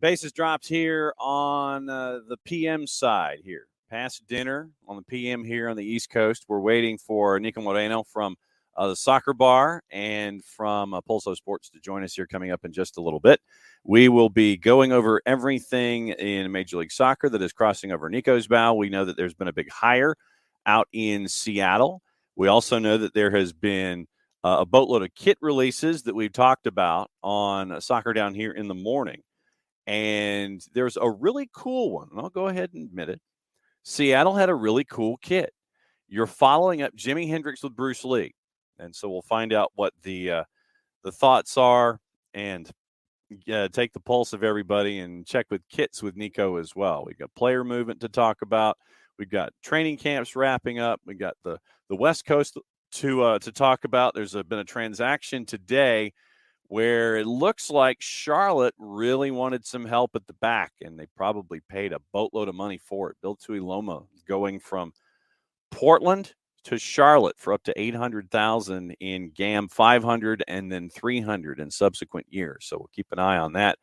Bases dropped here on the PM side here. Past dinner on the PM here on the East Coast. We're waiting for Niko Moreno from the Soccerbar and from PulsoSports to join us here coming up in just a little bit. We will be going over everything in Major League Soccer that is crossing over Niko's bow. We know that there's been a big hire out in Seattle. We also know that there has been a boatload of kit releases that we've talked about on Soccer Down Here in the Morning. And there's a really cool one, and I'll go ahead and admit it. Seattle had a really cool kit. You're following up Jimi Hendrix with Bruce Lee. And so we'll find out what the thoughts are and take the pulse of everybody and check with kits with Niko as well. We've got player movement to talk about. We've got training camps wrapping up. We've got the West Coast to talk about. There's been a transaction today where it looks like Charlotte really wanted some help at the back, and they probably paid a boatload of money for it. Bill Tuiloma going from Portland to Charlotte for up to $800,000 in GAM, $500, and then $300 in subsequent years. So we'll keep an eye on that.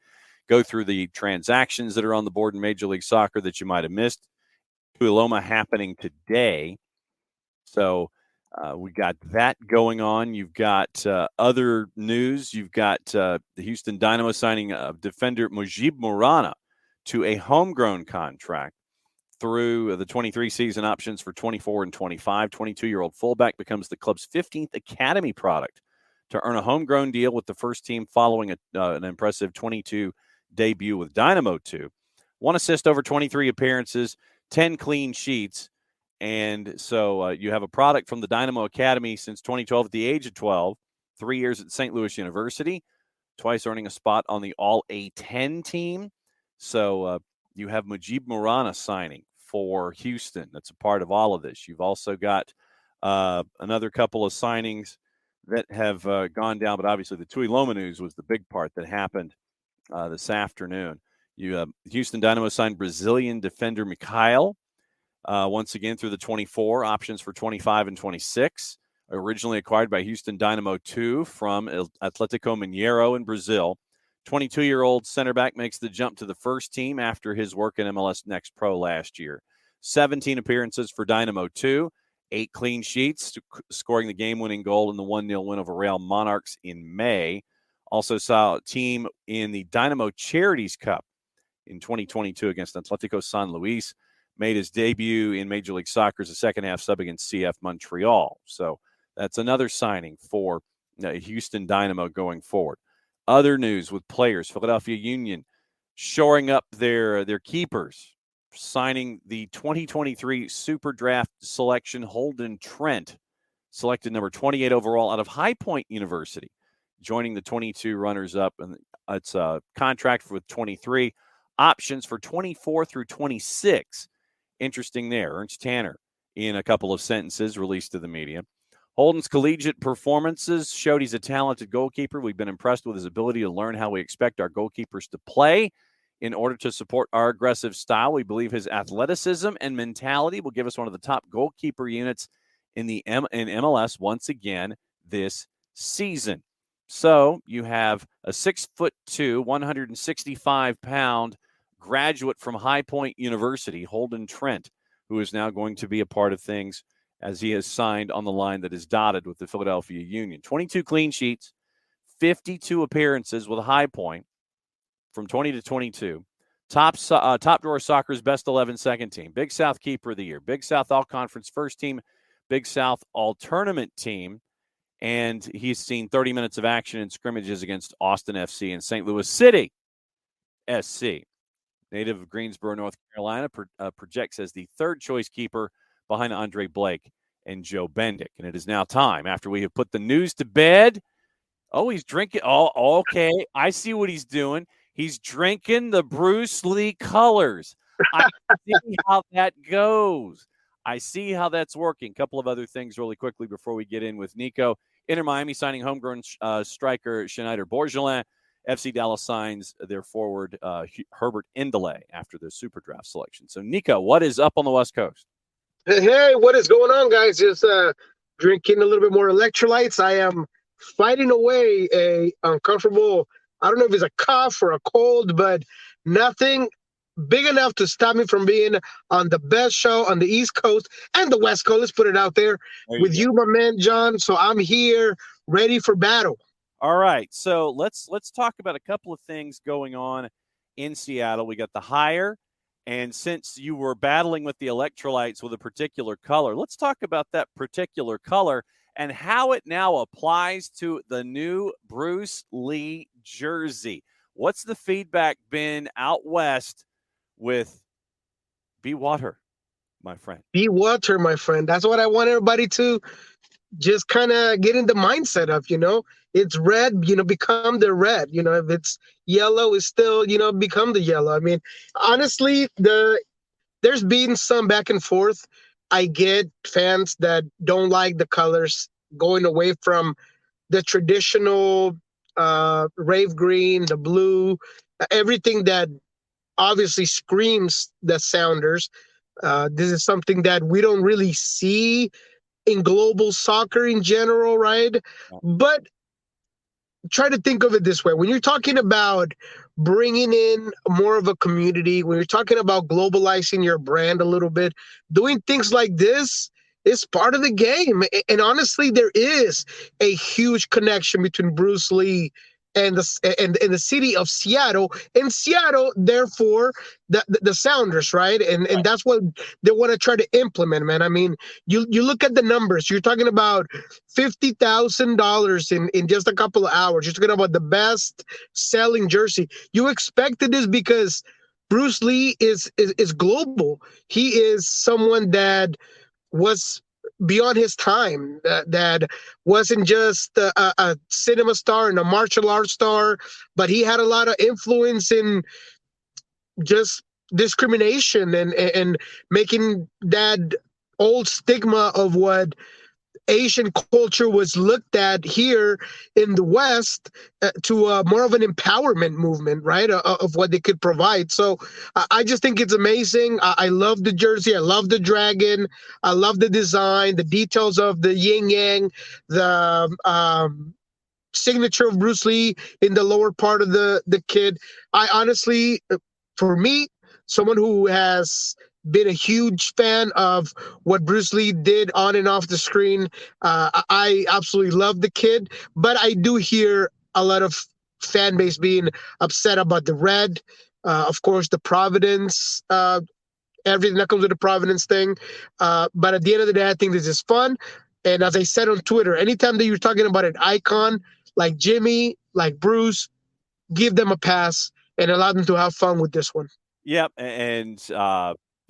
Go through the transactions that are on the board in Major League Soccer that you might have missed. Tuiloma happening today. So we got that going on. You've got other news. You've got the Houston Dynamo signing defender Mujib Morana to a homegrown contract through the 23 season, options for 24 and 25. 22-year-old fullback becomes the club's 15th academy product to earn a homegrown deal with the first team following an impressive 22 debut with Dynamo 2. 1 assist over 23 appearances, 10 clean sheets. And so you have a product from the Dynamo Academy since 2012 at the age of 12, 3 years at St. Louis University, twice earning a spot on the All-A-10 team. So you have Mujib Morana signing for Houston. That's a part of all of this. You've also got another couple of signings that have gone down, but obviously the Tuiloma news was the big part that happened this afternoon. Houston Dynamo signed Brazilian defender Mikhail. Once again, through the 24, options for 25 and 26. Originally acquired by Houston Dynamo 2 from Atletico Mineiro in Brazil. 22-year-old center back makes the jump to the first team after his work in MLS Next Pro last year. 17 appearances for Dynamo 2, 8 clean sheets, scoring the game-winning goal in the 1-0 win over Real Monarchs in May. Also saw a team in the Dynamo Charities Cup in 2022 against Atletico San Luis. Made his debut in Major League Soccer as a second-half sub against CF Montreal. So that's another signing for Houston Dynamo going forward. Other news with players, Philadelphia Union shoring up their keepers, signing the 2023 Super Draft selection Holden Trent, selected number 28 overall out of High Point University, joining the 22 runners-up. And it's a contract with 23, options for 24 through 26. Interesting there. Ernst Tanner, in a couple of sentences released to the media. Holden's collegiate performances showed he's a talented goalkeeper. We've been impressed with his ability to learn how we expect our goalkeepers to play in order to support our aggressive style. We believe his athleticism and mentality will give us one of the top goalkeeper units in MLS once again this season. So you have a 6'2", 165-pound graduate from High Point University, Holden Trent, who is now going to be a part of things as he has signed on the line that is dotted with the Philadelphia Union. 22 clean sheets, 52 appearances with High Point from 20 to 22. Top Drawer Soccer's best 11 second team. Big South Keeper of the Year. Big South All-Conference first team. Big South All-Tournament team. And he's seen 30 minutes of action in scrimmages against Austin FC and St. Louis City SC. Native of Greensboro, North Carolina, projects as the third-choice keeper behind Andre Blake and Joe Bendick. And it is now time, after we have put the news to bed. Oh, he's drinking. Oh, okay. I see what he's doing. He's drinking the Bruce Lee colors. I see how that goes. I see how that's working. A couple of other things really quickly before we get in with Niko. Inter Miami signing homegrown striker Schneider Borgelin. FC Dallas signs their forward Herbert Indele after their super draft selection. So, Niko, what is up on the West Coast? Hey, what is going on, guys? Just drinking a little bit more electrolytes. I am fighting away a uncomfortable, I don't know if it's a cough or a cold, but nothing big enough to stop me from being on the best show on the East Coast and the West Coast. Let's put it out there There you with go. you, my man, John. So I'm here ready for battle. All right, so let's talk about a couple of things going on in Seattle. We got the hire, and since you were battling with the electrolytes with a particular color, let's talk about that particular color and how it now applies to the new Bruce Lee jersey. What's the feedback been out west with Be Water, my friend? Be water, my friend. That's what I want everybody to just kind of get in the mindset of, it's red, become the red. If it's yellow, it's still, become the yellow. I mean, honestly, there's been some back and forth. I get fans that don't like the colors going away from the traditional rave green, the blue, everything that obviously screams the Sounders. This is something that we don't really see in global soccer in general, right? But try to think of it this way. When you're talking about bringing in more of a community, when you're talking about globalizing your brand a little bit, doing things like this is part of the game. And honestly, there is a huge connection between Bruce Lee and the city of Seattle, and Seattle, therefore, the Sounders, right? And that's what they want to try to implement, man. I mean, you look at the numbers. You're talking about $50,000 in just a couple of hours. You're talking about the best selling jersey. You expected this because Bruce Lee is global. He is someone that was beyond his time, that wasn't just a cinema star and a martial arts star, but he had a lot of influence in just discrimination and making that old stigma of what Asian culture was looked at here in the West to more of an empowerment movement, right, of what they could provide. So I just think it's amazing. I love the jersey. I love the dragon. I love the design, the details of the yin yang, the signature of Bruce Lee in the lower part of the kid. I honestly, for me, someone who has been a huge fan of what Bruce Lee did on and off the screen. I absolutely love the kid, but I do hear a lot of fan base being upset about the red. Of course, the Providence, everything that comes with the Providence thing. But at the end of the day, I think this is fun. And as I said on Twitter, anytime that you're talking about an icon like Jimmy, like Bruce, give them a pass and allow them to have fun with this one. Yep, and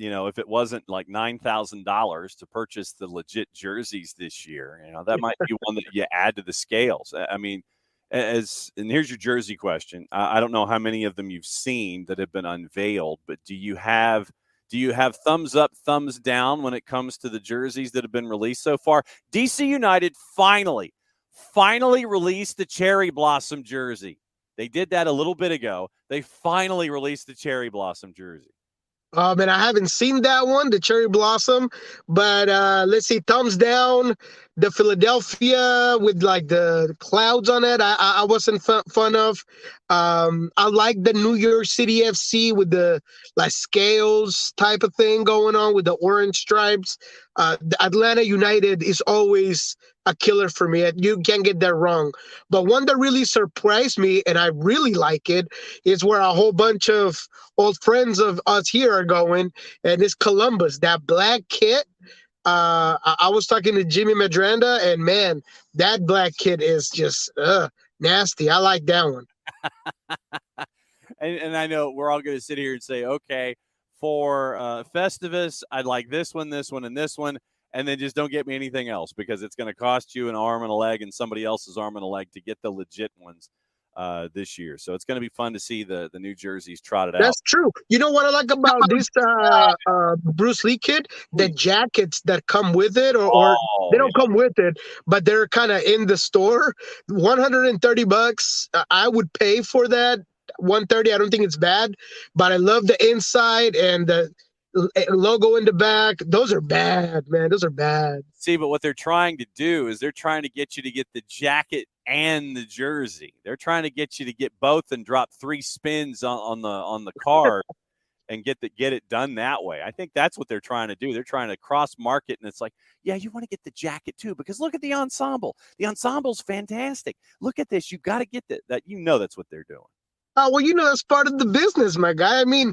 if it wasn't like $9,000 to purchase the legit jerseys this year, that might be one that you add to the scales. I mean, and here's your jersey question. I don't know how many of them you've seen that have been unveiled, but do you have thumbs up, thumbs down when it comes to the jerseys that have been released so far? DC United finally released the Cherry Blossom jersey. They did that a little bit ago. They finally released the Cherry Blossom jersey. And I haven't seen that one, the Cherry Blossom, but let's see, thumbs down, the Philadelphia with like the clouds on it. I wasn't fun of. I like the New York City FC with the like scales type of thing going on with the orange stripes. The Atlanta United is always a killer for me. You can't get that wrong. But one that really surprised me, and I really like it, is where a whole bunch of old friends of us here are going, and it's Columbus, that black kit. I was talking to Jimmy Medranda, and man, that black kit is just nasty. I like that one. and I know we're all going to sit here and say, okay, for Festivus, I'd like this one, and this one, and then just don't get me anything else because it's going to cost you an arm and a leg and somebody else's arm and a leg to get the legit ones this year. So it's going to be fun to see the new jerseys trotted out. That's true. You know what I like about this Bruce Lee kit? The jackets that come with it, or they don't come with it, but they're kind of in the store. $130. I would pay for that. $130. I don't think it's bad, but I love the inside and the logo in the back. Those are bad, man. Those are bad. See, but what they're trying to do is they're trying to get you to get the jacket and the jersey. They're trying to get you to get both and drop 3 spins on the card and get it done that way. I think that's what they're trying to do. They're trying to cross market, and it's like, yeah, you want to get the jacket too, because look at the ensemble. The ensemble's fantastic. Look at this. You got to get that. That's what they're doing. Well, that's part of the business, my guy. I mean,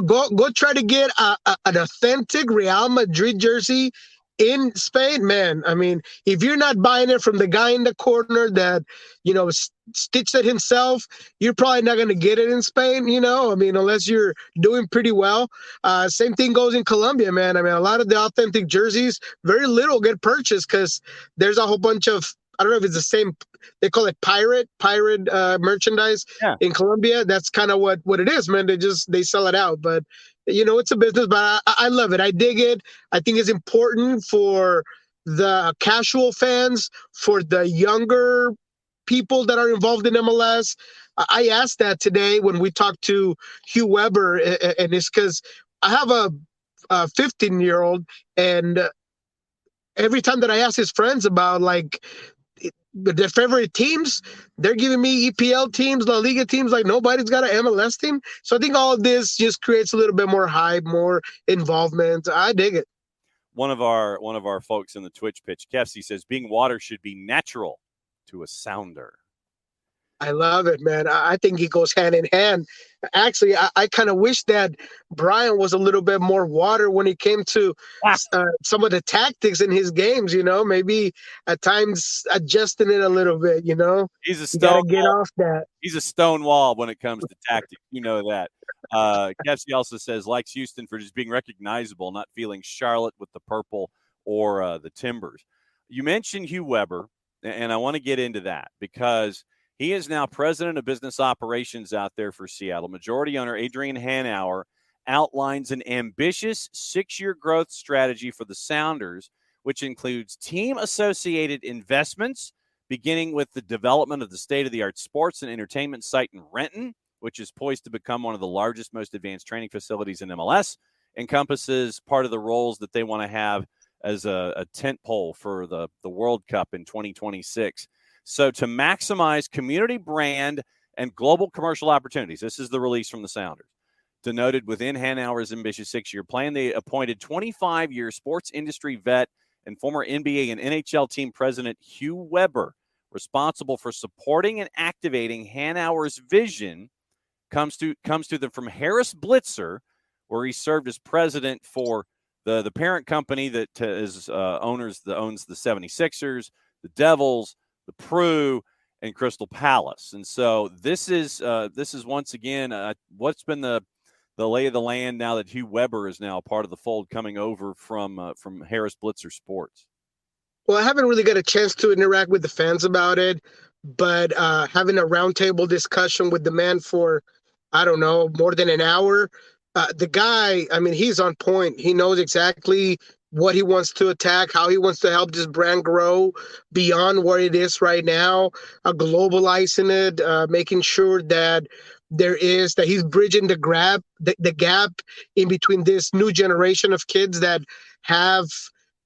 go try to get an authentic Real Madrid jersey in Spain, man. I mean, if you're not buying it from the guy in the corner that, stitched it himself, you're probably not going to get it in Spain, I mean, unless you're doing pretty well. Same thing goes in Colombia, man. I mean, a lot of the authentic jerseys, very little get purchased because there's a whole bunch of, I don't know if it's the same, they call it pirate merchandise in Colombia. That's kind of what it is, man. They sell it out, but it's a business, but I love it. I dig it. I think it's important for the casual fans, for the younger people that are involved in MLS. I asked that today when we talked to Hugh Weber, and it's because I have a 15-year-old, and every time that I ask his friends about like their favorite teams, they're giving me EPL teams, La Liga teams, like nobody's got an MLS team. So I think all of this just creates a little bit more hype, more involvement. I dig it. One of our folks in the Twitch pitch, Kefsey, says being water should be natural to a sounder. I love it, man. I think it goes hand in hand. Actually, I kind of wish that Brian was a little bit more water when it came to some of the tactics in his games, maybe at times adjusting it a little bit, He's a stone. You gotta get off that. He's a stone wall when it comes to tactics. You know that. Kefsey also says, likes Houston for just being recognizable, not feeling Charlotte with the purple or the Timbers. You mentioned Hugh Weber, and I want to get into that because he is now president of business operations out there for Seattle. Majority owner Adrian Hanauer outlines an ambitious 6-year growth strategy for the Sounders, which includes team-associated investments, beginning with the development of the state-of-the-art sports and entertainment site in Renton, which is poised to become one of the largest, most advanced training facilities in MLS, encompasses part of the roles that they want to have as a tent pole for the World Cup in 2026. So to maximize community brand and global commercial opportunities, this is the release from the Sounders. Denoted within Hanauer's ambitious 6-year plan, they appointed 25-year sports industry vet and former NBA and NHL team president Hugh Weber, responsible for supporting and activating Hanauer's vision, comes to them from Harris Blitzer, where he served as president for the parent company that owns the 76ers, the Devils, the Prue, and Crystal Palace. And so this is once again what's been the lay of the land now that Hugh Weber is now a part of the fold, coming over from Harris Blitzer Sports. Well, I haven't really got a chance to interact with the fans about it, but having a roundtable discussion with the man for, I don't know, more than an hour, the guy, I mean, he's on point. He knows exactly what he wants to attack, how he wants to help this brand grow beyond where it is right now, globalizing it, making sure that he's bridging the gap in between this new generation of kids that have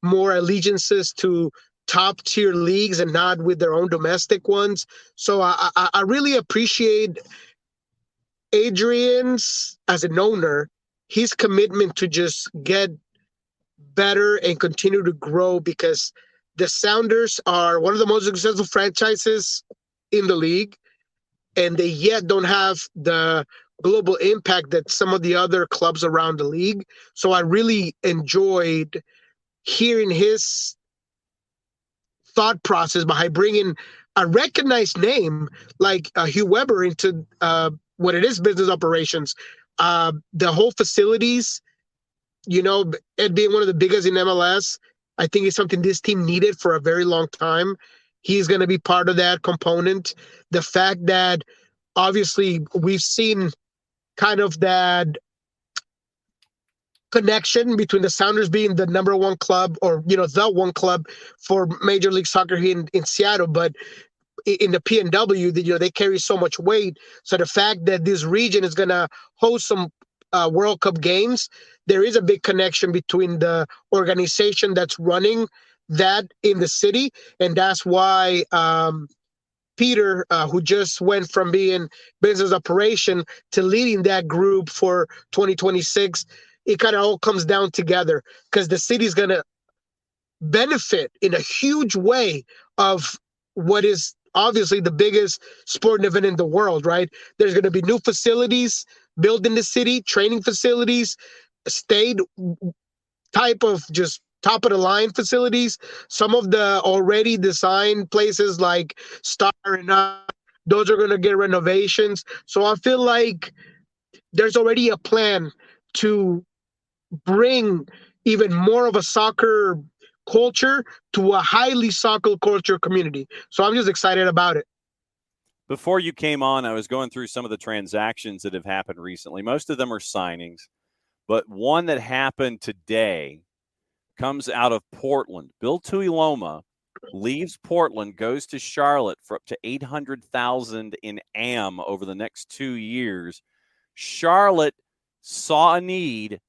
more allegiances to top tier leagues and not with their own domestic ones. So I really appreciate Adrian's, as an owner, his commitment to just get better and continue to grow, because the Sounders are one of the most successful franchises in the league, and they yet don't have the global impact that some of the other clubs around the league. So I really enjoyed hearing his thought process behind bringing a recognized name like Hugh Weber into what it is, business operations. The whole facilities, it being one of the biggest in MLS, I think it's something this team needed for a very long time. He's going to be part of that component. The fact that obviously we've seen kind of that connection between the Sounders being the number one club, or, the one club for Major League Soccer here in Seattle, but in the PNW, they carry so much weight. So the fact that this region is going to host some World Cup games, there is a big connection between the organization that's running that in the city. And that's why Peter, who just went from being business operation to leading that group for 2026, it kind of all comes down together because the city's going to benefit in a huge way of what is obviously the biggest sporting event in the world, right? There's going to be new facilities built in the city, training facilities, state type of just top of the line facilities. Some of the already designed places like Star and those are going to get renovations. So I feel like there's already a plan to bring even more of a soccer culture to a highly soccer culture community. So I'm just excited about it. Before you came on, I was going through some of the transactions that have happened recently. Most of them are signings, but one that happened today comes out of Portland. Bill Tuiloma leaves Portland, goes to Charlotte for up to $800,000 in AM over the next 2 years. Charlotte saw a need,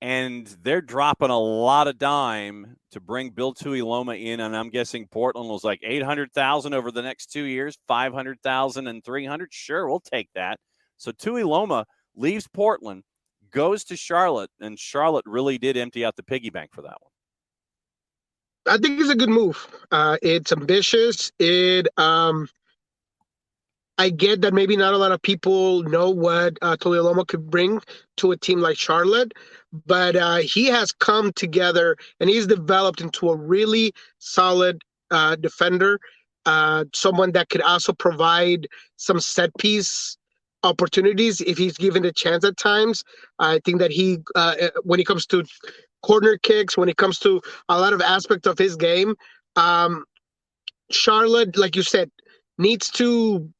and they're dropping a lot of dime to bring Bill Tuiloma in, and I'm guessing Portland was like $800,000 over the next 2 years, $500,000 and $300,000. Sure, we'll take that. So Tuiloma leaves Portland, goes to Charlotte, and Charlotte really did empty out the piggy bank for that one. I think it's a good move. It's ambitious. I get that maybe not a lot of people know what Tuiloma could bring to a team like Charlotte, but he has come together and he's developed into a really solid defender, someone that could also provide some set piece opportunities if he's given a chance at times. I think that when it comes to corner kicks, when it comes to a lot of aspects of his game, Charlotte, like you said, needs to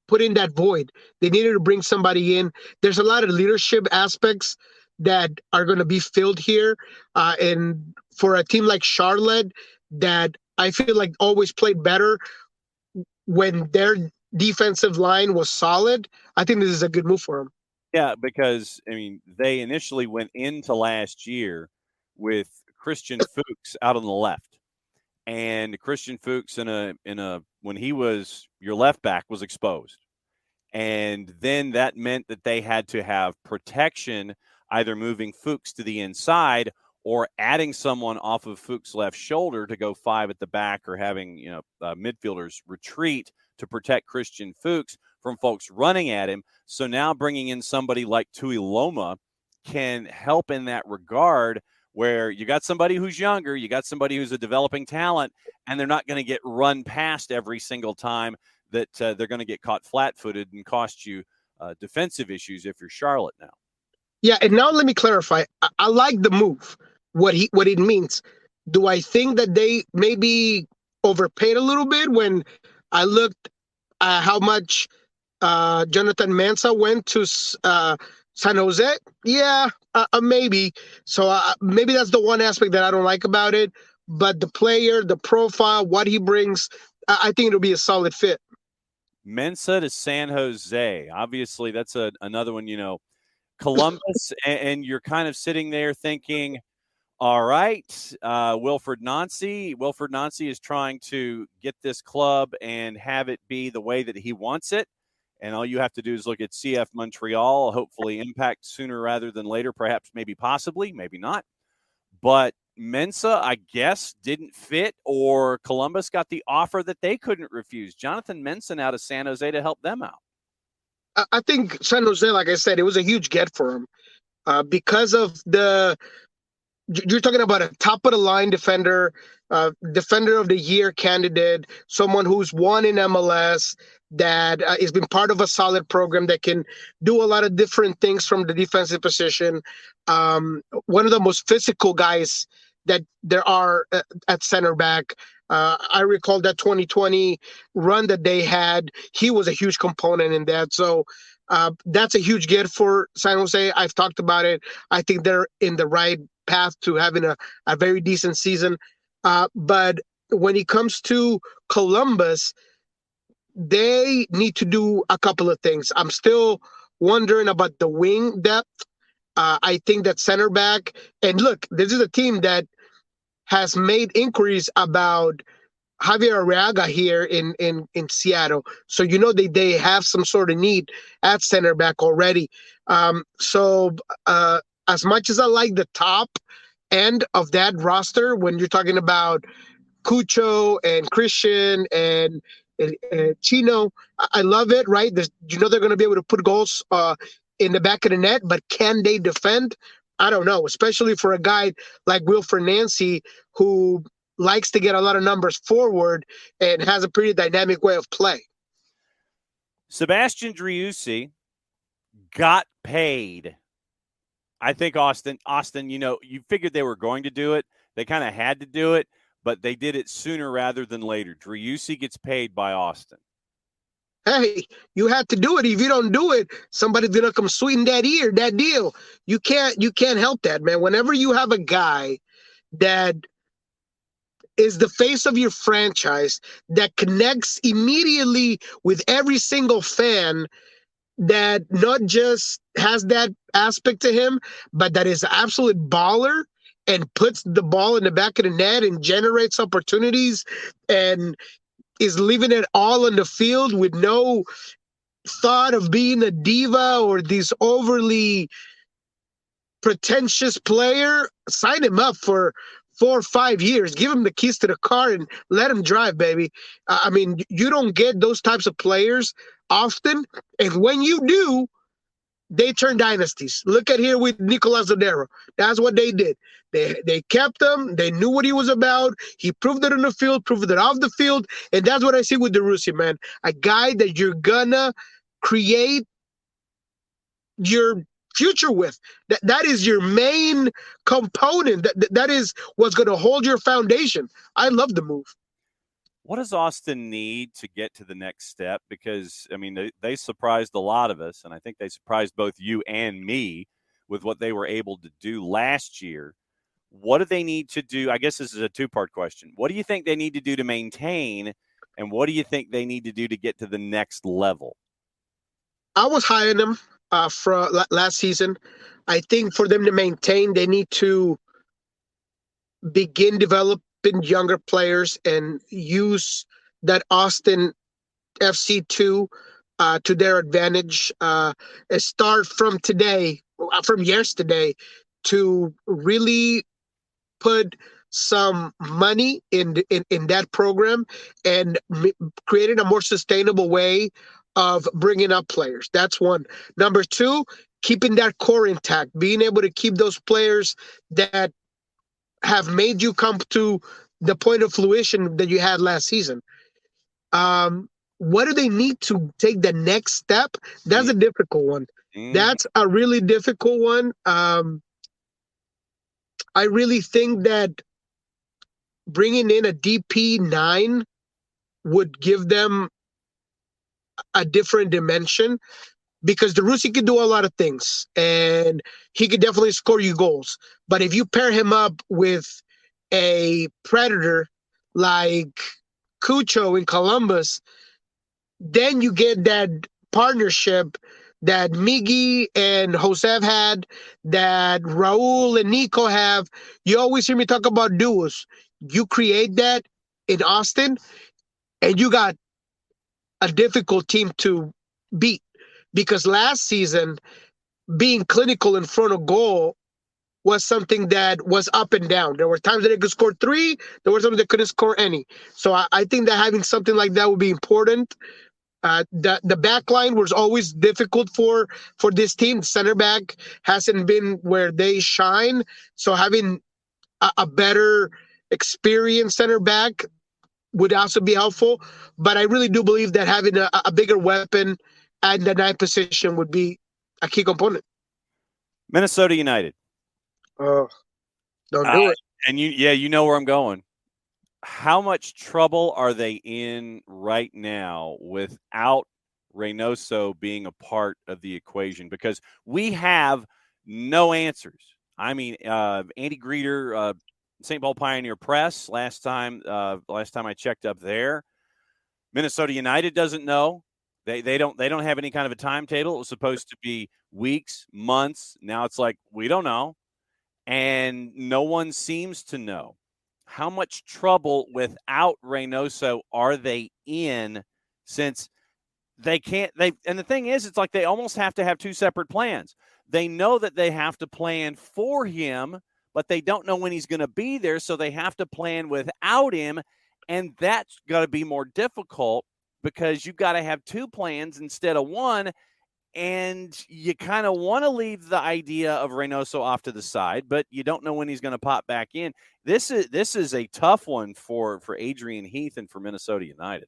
put in that void. They needed to bring somebody in. There's a lot of leadership aspects that are going to be filled here. And for a team like Charlotte, that I feel like always played better when their defensive line was solid, I think this is a good move for them. Yeah, because, I mean, they initially went into last year with Christian Fuchs out on the left. And Christian Fuchs when he was your left back was exposed. And then that meant that they had to have protection, either moving Fuchs to the inside or adding someone off of Fuchs' left shoulder to go 5 at the back, or having, midfielders retreat to protect Christian Fuchs from folks running at him. So now bringing in somebody like Tuiloma can help in that regard, where you got somebody who's younger, you got somebody who's a developing talent, and they're not going to get run past every single time that they're going to get caught flat-footed and cost you defensive issues if you're Charlotte now. Yeah, and now let me clarify. I like the move, what it means. Do I think that they maybe overpaid a little bit when I looked at how much Jonathan Mensah went to San Jose? Yeah, maybe. So maybe that's the one aspect that I don't like about it. But the player, the profile, what he brings, I think it'll be a solid fit. Mensah to San Jose. Obviously, that's another one, Columbus, and you're kind of sitting there thinking, all right, Wilfred Nancy. Wilfred Nancy is trying to get this club and have it be the way that he wants it. And all you have to do is look at CF Montreal, hopefully impact sooner rather than later, perhaps, maybe, possibly, maybe not. But Mensah, I guess, didn't fit, or Columbus got the offer that they couldn't refuse. Jonathan Mensah out of San Jose to help them out. I think San Jose, like I said, it was a huge get for him because of you're talking about a top-of-the-line defender, defender of the year candidate, someone who's won in MLS, that has been part of a solid program that can do a lot of different things from the defensive position. One of the most physical guys that there are at center back. I recall that 2020 run that they had. He was a huge component in that. So that's a huge get for San Jose. I've talked about it. I think they're in the right path to having a very decent season. But when it comes to Columbus, they need to do a couple of things. I'm still wondering about the wing depth. I think that center back, and look, this is a team that has made inquiries about Javier Arriaga here in Seattle. So they have some sort of need at center back already. So as much as I like the top end of that roster, when you're talking about Cucho and Christian and Chino, I love it. Right, they're going to be able to put goals in the back of the net, but can they defend? I don't know, especially for a guy like Wilfred Nancy, who likes to get a lot of numbers forward and has a pretty dynamic way of play. Sebastian Driussi got paid. I think Austin, you figured they were going to do it. They kind of had to do it, but they did it sooner rather than later. Driussi gets paid by Austin. Hey, you have to do it. If you don't do it, somebody's gonna come sweeten that deal. You can't help that, man. Whenever you have a guy that is the face of your franchise, that connects immediately with every single fan, that not just has that aspect to him, but that is an absolute baller and puts the ball in the back of the net and generates opportunities and is leaving it all on the field with no thought of being a diva or this overly pretentious player. Sign him up for 4 or 5 years. Give him the keys to the car and let him drive, baby. I mean, you don't get those types of players often. And when you do, they turn dynasties. Look at here with Nicolas Zodero. That's what they did. They kept him. They knew what he was about. He proved it on the field, proved it off the field. And that's what I see with Driussi, man. A guy that you're gonna create your future with. That is your main component. That is what's going to hold your foundation. I love the move. What does Austin need to get to the next step? Because, I mean, they surprised a lot of us, and I think they surprised both you and me with what they were able to do last year. What do they need to do? I guess this is a two-part question. What do you think they need to do to maintain, and what do you think they need to do to get to the next level? I was high on them for last season. I think for them to maintain, they need to begin developing younger players and use that Austin FC2 to their advantage. Start from yesterday, to really put some money in that program and creating a more sustainable way of bringing up players. That's one. Number two, keeping that core intact, being able to keep those players that have made you come to the point of fruition that you had last season. What do they need to take the next step? That's a difficult one. That's a really difficult one. I really think that bringing in a DP9 would give them a different dimension, because Driussi could do a lot of things and he could definitely score you goals. But if you pair him up with a predator like Cucho in Columbus, then you get that partnership that Miggy and Josef had, that Raul and Niko have. You always hear me talk about duos. You create that in Austin, and you got a difficult team to beat. Because last season, being clinical in front of goal was something that was up and down. There were times that they could score 3. There were times they couldn't score any. So I think that having something like that would be important. The back line was always difficult for this team. The center back hasn't been where they shine. So having a better experienced center back would also be helpful. But I really do believe that having a bigger weapon at the 9th position would be a key component. Minnesota United. Oh, don't do it. And you know where I'm going. How much trouble are they in right now without Reynoso being a part of the equation? Because we have no answers. I mean, Andy Greeter, St. Paul Pioneer Press, last time I checked up there, Minnesota United doesn't know. They don't have any kind of a timetable. It was supposed to be weeks, months. Now it's like, we don't know. And no one seems to know. how much trouble without Reynoso are they in, since they can't and the thing is, it's like they almost have to have two separate plans. They know that they have to plan for him, but they don't know when he's going to be there, so they have to plan without him, and that's got to be more difficult because you've got to have two plans instead of one, and you kind of want to leave the idea of Reynoso off to the side, but you don't know when he's going to pop back in. This is a tough one for Adrian Heath and for Minnesota United.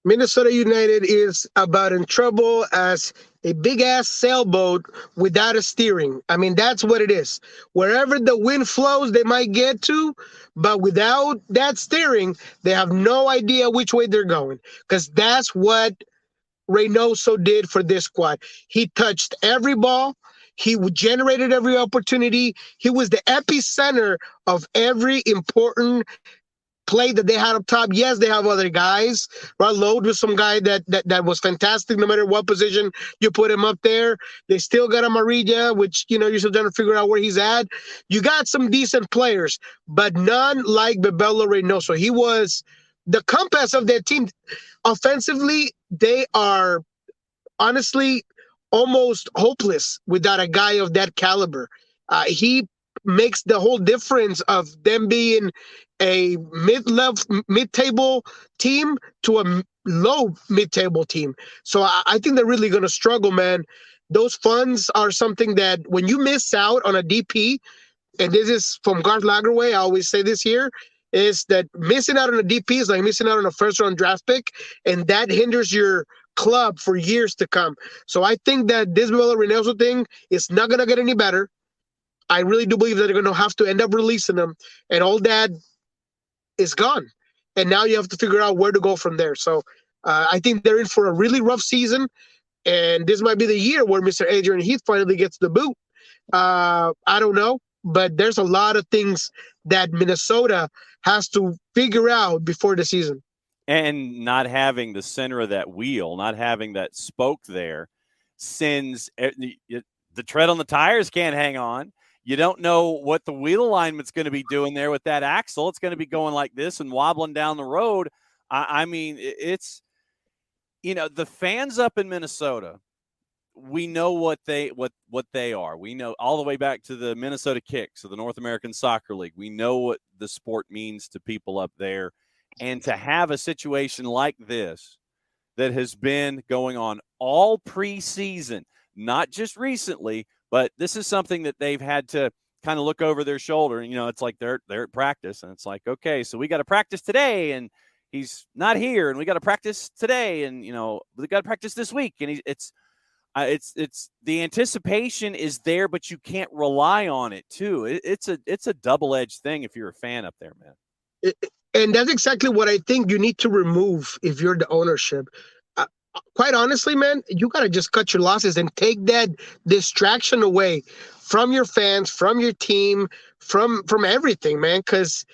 Minnesota United is about in trouble as a big ass sailboat without a steering. I mean, that's what it is. Wherever the wind flows, they might get to, but without that steering, they have no idea which way they're going. Because that's what Reynoso did for this squad. He touched every ball. He generated every opportunity. He was the epicenter of every important play that they had up top. Yes, they have other guys. Load was some guy that was fantastic no matter what position you put him up there. They still got Amarilla, which, you're still trying to figure out where he's at. You got some decent players, but none like Bebelo Reynoso. He was the compass of their team. Offensively, they are honestly almost hopeless without a guy of that caliber. He makes the whole difference of them being a mid-table team to a low mid-table team. So I think they're really going to struggle, man. Those funds are something that when you miss out on a DP, and this is from Garth Lagerway, I always say this here, is that missing out on a DP is like missing out on a first-round draft pick, and that hinders your club for years to come. So I think that this Bebelo Reynoso thing is not going to get any better. I really do believe that they're going to have to end up releasing them, and all that is gone. And now you have to figure out where to go from there. So I think they're in for a really rough season, and this might be the year where Mr. Adrian Heath finally gets the boot. I don't know, but there's a lot of things that Minnesota has to figure out before the season. And not having the center of that wheel, not having that spoke there, sends the tread on the tires can't hang on. You don't know what the wheel alignment's going to be doing there with that axle. It's going to be going like this and wobbling down the road. I mean, it's, the fans up in Minnesota, we know what they are. We know all the way back to the Minnesota Kicks of the North American Soccer League. We know what the sport means to people up there. And to have a situation like this that has been going on all preseason, not just recently, but this is something that they've had to kind of look over their shoulder. And, it's like they're at practice, and it's like, okay, so we got to practice today, and he's not here, and we got to practice today, and, we got to practice this week. And it's the anticipation is there, but you can't rely on it too. It's a double-edged thing if you're a fan up there, man. And that's exactly what I think you need to remove if you're the ownership. Quite honestly, man, you got to just cut your losses and take that distraction away from your fans, from your team, from everything, man, because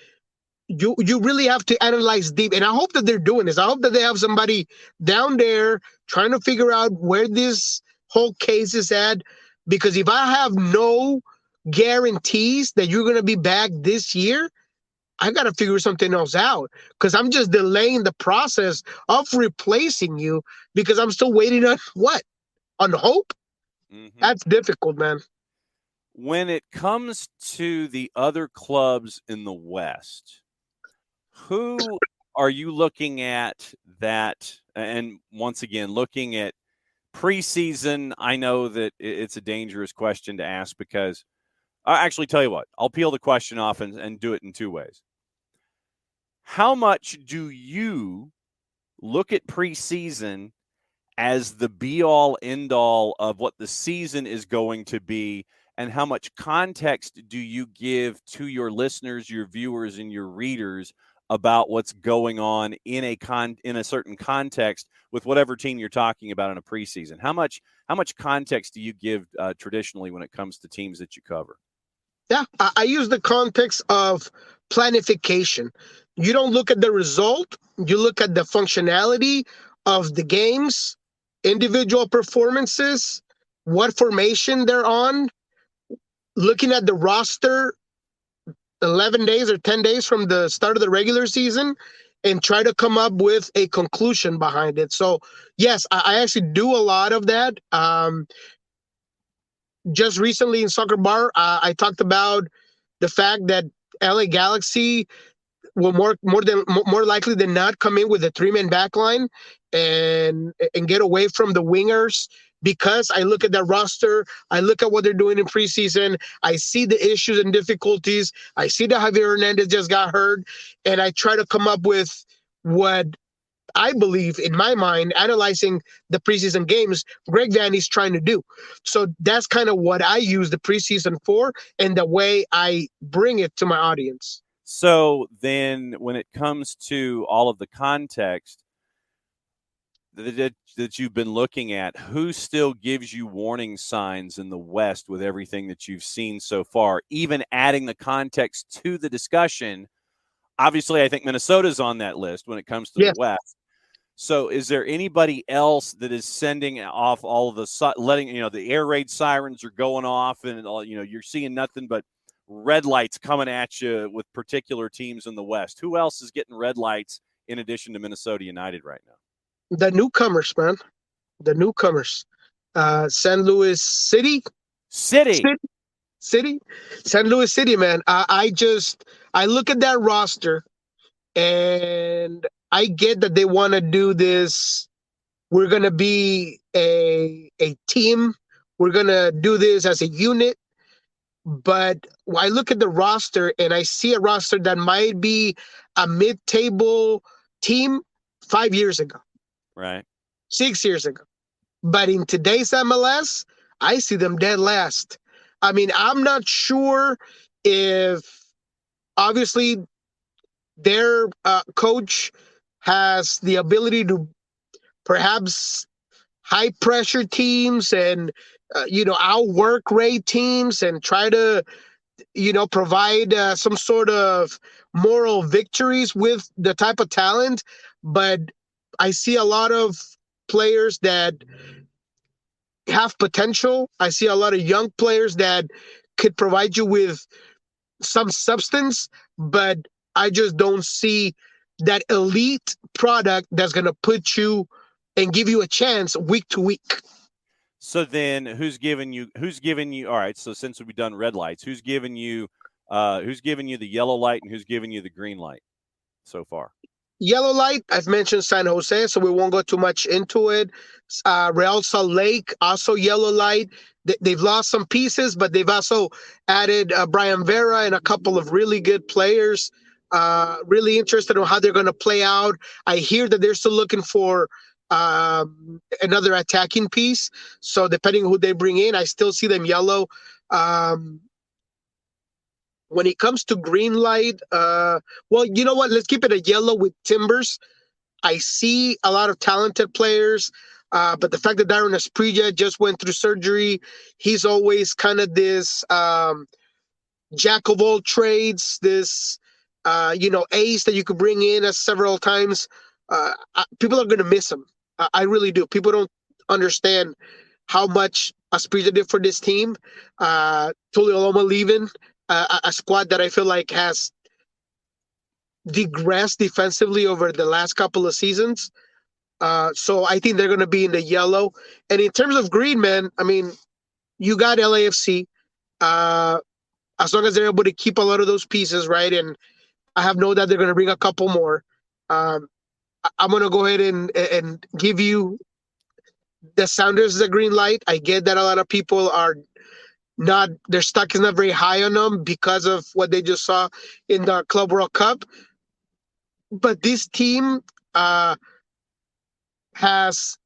you really have to analyze deep. And I hope that they're doing this. I hope that they have somebody down there trying to figure out where this whole case is at, because if I have no guarantees that you're going to be back this year, I got to figure something else out, because I'm just delaying the process of replacing you because I'm still waiting on what? On hope? Mm-hmm. That's difficult, man. When it comes to the other clubs in the West, who are you looking at that? And once again, looking at preseason, I know that it's a dangerous question to ask because I actually tell you what, I'll peel the question off and do it in two ways. How much do you look at preseason as the be-all, end-all of what the season is going to be, and how much context do you give to your listeners, your viewers, and your readers about what's going on in a certain context with whatever team you're talking about in a preseason? How much context do you give traditionally when it comes to teams that you cover? Yeah, I use the context of planification. You don't look at the result. You look at the functionality of the games, individual performances, what formation they're on, looking at the roster 11 days or 10 days from the start of the regular season and try to come up with a conclusion behind it. So, yes, I actually do a lot of that. Just recently in Soccerbar, I talked about the fact that LA Galaxy will more likely than not come in with a three-man back line and get away from the wingers, because I look at that roster, I look at what they're doing in preseason, I see the issues and difficulties, I see that Javier Hernandez just got hurt, and I try to come up with what I believe, in my mind, analyzing the preseason games, Greg Vanny's trying to do. So that's kind of what I use the preseason for, and the way I bring it to my audience. So then when it comes to all of the context that you've been looking at, who still gives you warning signs in the West with everything that you've seen so far, even adding the context to the discussion? Obviously, I think Minnesota's on that list when it comes to the West. So is there anybody else that is sending off all of the letting, the air raid sirens are going off and, you're seeing nothing but red lights coming at you with particular teams in the West? Who else is getting red lights in addition to Minnesota United right now? The newcomers, man. The newcomers. San Luis City. St. Louis City, man. I look at that roster and I get that they want to do this. We're going to be a team. We're going to do this as a unit. But I look at the roster and I see a roster that might be a mid-table team 5 years ago. Right. 6 years ago. But in today's MLS, I see them dead last. I mean, I'm not sure if, obviously, their coach has the ability to perhaps high pressure teams and outwork rate teams and try to provide some sort of moral victories with the type of talent. But I see a lot of players that have potential. I see a lot of young players that could provide you with some substance, but I just don't see that elite product that's going to put you and give you a chance week to week. So then who's giving you, all right, so since we've done red lights, who's giving you the yellow light and who's giving you the green light so far? Yellow light, I've mentioned San Jose, so we won't go too much into it. Real Salt Lake, also yellow light. They've lost some pieces, but they've also added Brian Vera and a couple of really good players. Really interested in how they're going to play out. I hear that they're still looking for another attacking piece. So depending on who they bring in, I still see them yellow. When it comes to green light, well, you know what? Let's keep it a yellow with Timbers. I see a lot of talented players, but the fact that Darren Asprilla just went through surgery, he's always kind of this jack of all trades, this ace that you could bring in as several times. People are going to miss him. I really do. People don't understand how much Asprilla did for this team. Tulio Loma leaving. A squad that I feel like has digressed defensively over the last couple of seasons. So I think they're going to be in the yellow. And in terms of green, man, I mean, you got LAFC. As long as they're able to keep a lot of those pieces, right? And I have no doubt they're going to bring a couple more. I'm going to go ahead and give you the Sounders the green light. I get that a lot of people are not, their stock is not very high on them because of what they just saw in the Club World Cup. But this team has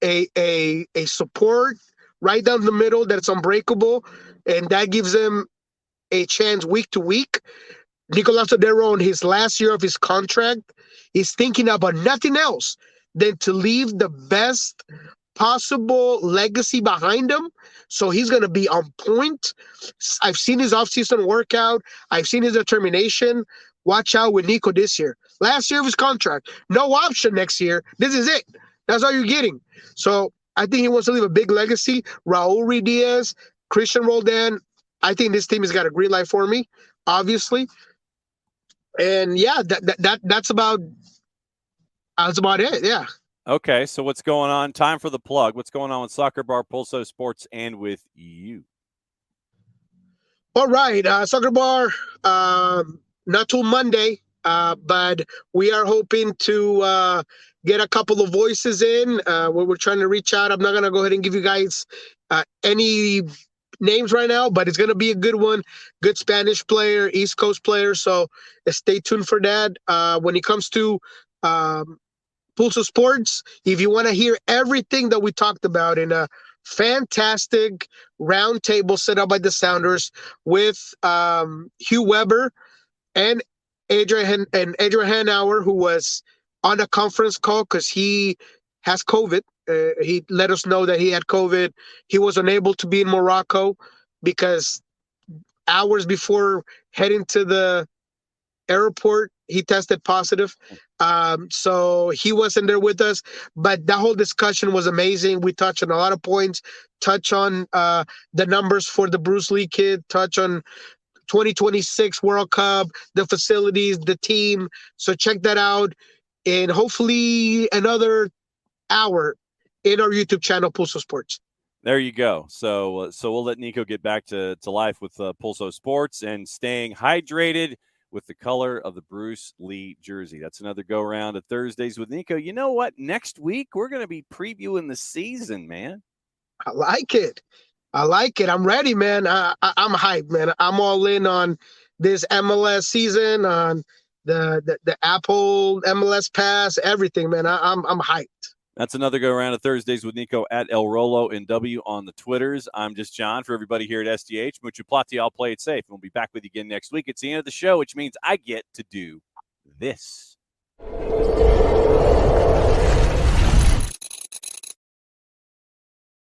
a support right down the middle that's unbreakable, and that gives them a chance week to week. Nicolas Odero, in his last year of his contract, is thinking about nothing else than to leave the best possible legacy behind him. So he's going to be on point. I've seen his offseason workout. I've seen his determination. Watch out with Nico this year. Last year of his contract. No option next year. This is it. That's all you're getting. So I think he wants to leave a big legacy. Raul Ruidiaz, Christian Roldan. I think this team has got a green light for me, obviously. And yeah, that's about it. Yeah. Okay, so what's going on? Time for the plug. What's going on with Soccerbar, PulsoSports, and with you? All right, Soccerbar. Not till Monday, but we are hoping to get a couple of voices in. Where we're trying to reach out. I'm not gonna go ahead and give you guys any names right now, but it's gonna be a good one. Good Spanish player, East Coast player. So stay tuned for that. When it comes to PulsoSports, if you want to hear everything that we talked about in a fantastic roundtable set up by the Sounders with Hugh Weber and Adrian Hanauer, who was on a conference call because he has COVID. He let us know that he had COVID. He was unable to be in Morocco because hours before heading to the airport, he tested positive. So he wasn't there with us, but that whole discussion was amazing. We touched on a lot of points, touch on the numbers for the Bruce Lee kid, touch on 2026 World Cup, the facilities, the team. So check that out. And hopefully another hour in our YouTube channel, PulsoSports. There you go. So we'll let Niko get back to life with PulsoSports and staying hydrated with the color of the Bruce Lee jersey. That's another go-round of Thursdays with Niko. You know what? Next week, we're going to be previewing the season, man. I like it. I'm ready, man. I'm hyped, man. I'm all in on this MLS season, on the Apple MLS Pass, everything, man. I'm hyped. That's another go-around of Thursdays with Niko at El Rolo and W on the Twitters. I'm just John. For everybody here at SDH, mucho plati, I'll play it safe. And we'll be back with you again next week. It's the end of the show, which means I get to do this.